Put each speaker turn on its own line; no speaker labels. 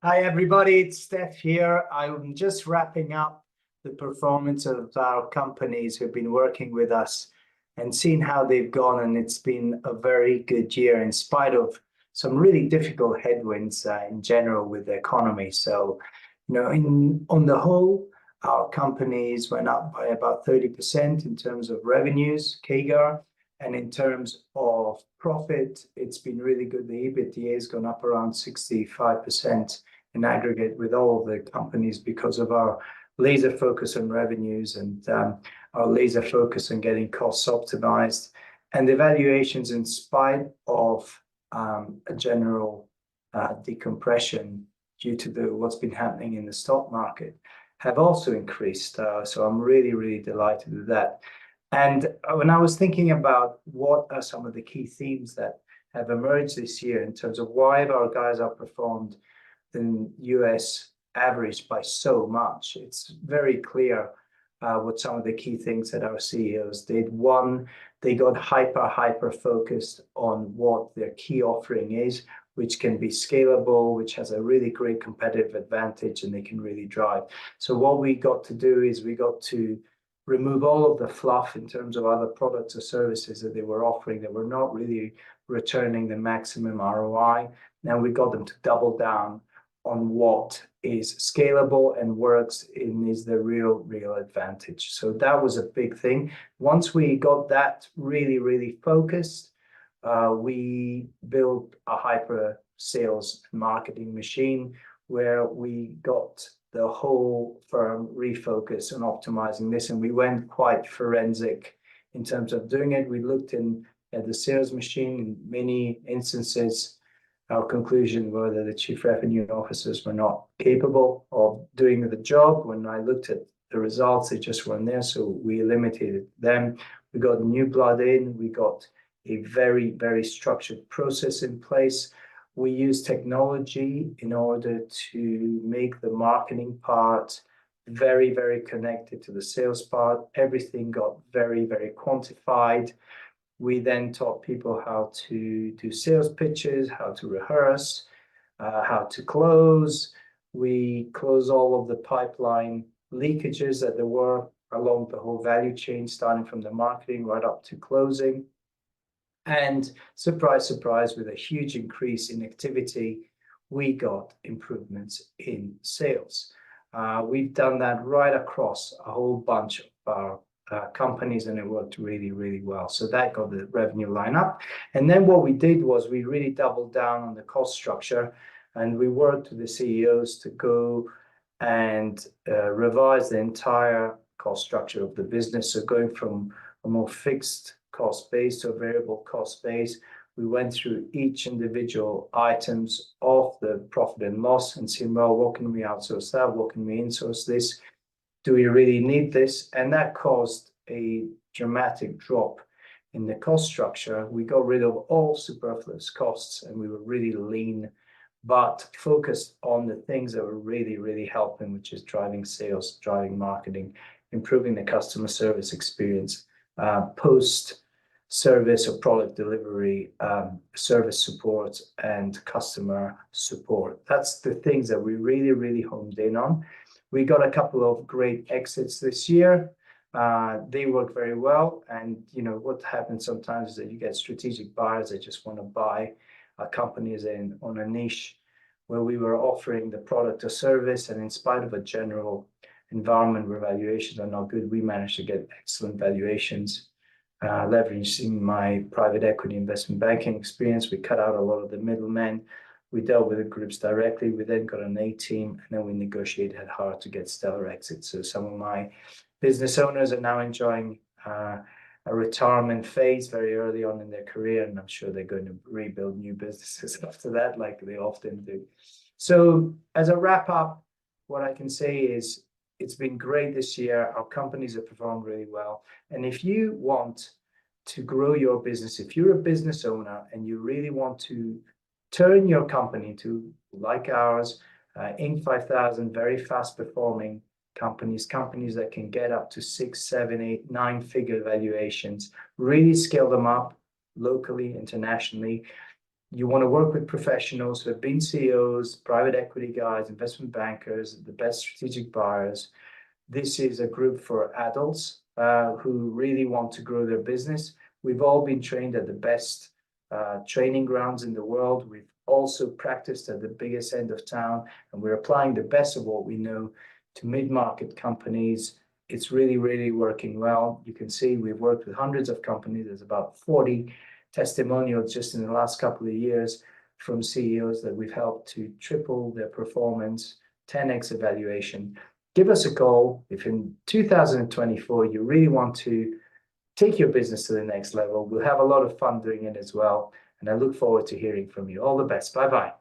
Hi, everybody. It's Steph here. I'm just wrapping up the performance of our companies who've been working with us and seeing how they've gone. And it's been a very good year in spite of some really difficult headwinds in general with the economy. So, on the whole, our companies went up by about 30% in terms of revenues, CAGR, and in terms of profit, it's been really good. The EBITDA has gone up around 65% in aggregate with all of the companies because of our laser focus on revenues and our laser focus on getting costs optimized. And the valuations, in spite of a general decompression due to what's been happening in the stock market, have also increased. So I'm really, really delighted with that. And when I was thinking about what are some of the key themes that have emerged this year in terms of why have our guys outperformed the US average by so much, it's very clear what some of the key things that our CEOs did. One, they got hyper focused on what their key offering is, which can be scalable, which has a really great competitive advantage, and they can really drive. So what we got to do is we got to remove all of the fluff in terms of other products or services that they were offering that were not really returning the maximum ROI. Now we got them to double down on what is scalable and works and is the real advantage. So that was a big thing. Once we got that really focused, we built a hyper sales and marketing machine where we got the whole firm refocused on optimizing this, and we went quite forensic in terms of doing it. We looked at the sales machine. In many instances, our conclusion were that the chief revenue officers were not capable of doing the job. When I looked at the results, they just weren't there, so we eliminated them. We got new blood in. We got a very structured process in place. We use technology in order to make the marketing part very connected to the sales part. Everything got very quantified. We then taught people how to do sales pitches, how to rehearse, how to close. We closed all of the pipeline leakages that there were along the whole value chain, starting from the marketing right up to closing. And surprise, with a huge increase in activity, we got improvements in sales. We've done that right across a whole bunch of our companies, and it worked really well. So that got the revenue line up. And then what we did was we really doubled down on the cost structure, and we worked with the CEOs to go and revise the entire cost structure of the business. So going from a more fixed cost base to a variable cost base, we went through each individual items of the profit and loss and saying, well, what can we outsource that? What can we insource this? Do we really need this? And that caused a dramatic drop in the cost structure. We got rid of all superfluous costs, and we were really lean, but focused on the things that were really helping, which is driving sales, driving marketing, improving the customer service experience, post-service or product delivery, service support, and customer support. That's the things that we really honed in on. We got a couple of great exits this year. They work very well. And what happens sometimes is that you get strategic buyers that just want to buy companies on a niche where we were offering the product or service, and in spite of a general environment where valuations are not good, we managed to get excellent valuations. Leveraging my private equity investment banking experience, we cut out a lot of the middlemen. We dealt with the groups directly. We then got an A team, and then we negotiated hard to get stellar exits. So some of my business owners are now enjoying a retirement phase very early on in their career, and I'm sure they're going to rebuild new businesses after that, like they often do. So as a wrap up, what I can say is it's been great this year. Our companies have performed really well. And if you want to grow your business, if you're a business owner and you really want to turn your company to, like ours, Inc. 5000, very fast performing companies that can get up to 6, 7, 8, 9-figure valuations, really scale them up locally, internationally, You want to work with professionals who have been CEOs, private equity guys, investment bankers, the best strategic buyers. This is a group for adults who really want to grow their business. We've all been trained at the best training grounds in the world. We've also practiced at the biggest end of town, and we're applying the best of what we know to mid-market companies. It's really, really working well. You can see we've worked with hundreds of companies. There's about 40 testimonials just in the last couple of years from CEOs that we've helped to triple their performance, 10x evaluation. Give us a call if in 2024 you really want to take your business to the next level. We'll have a lot of fun doing it as well. And I look forward to hearing from you. All the best. Bye-bye.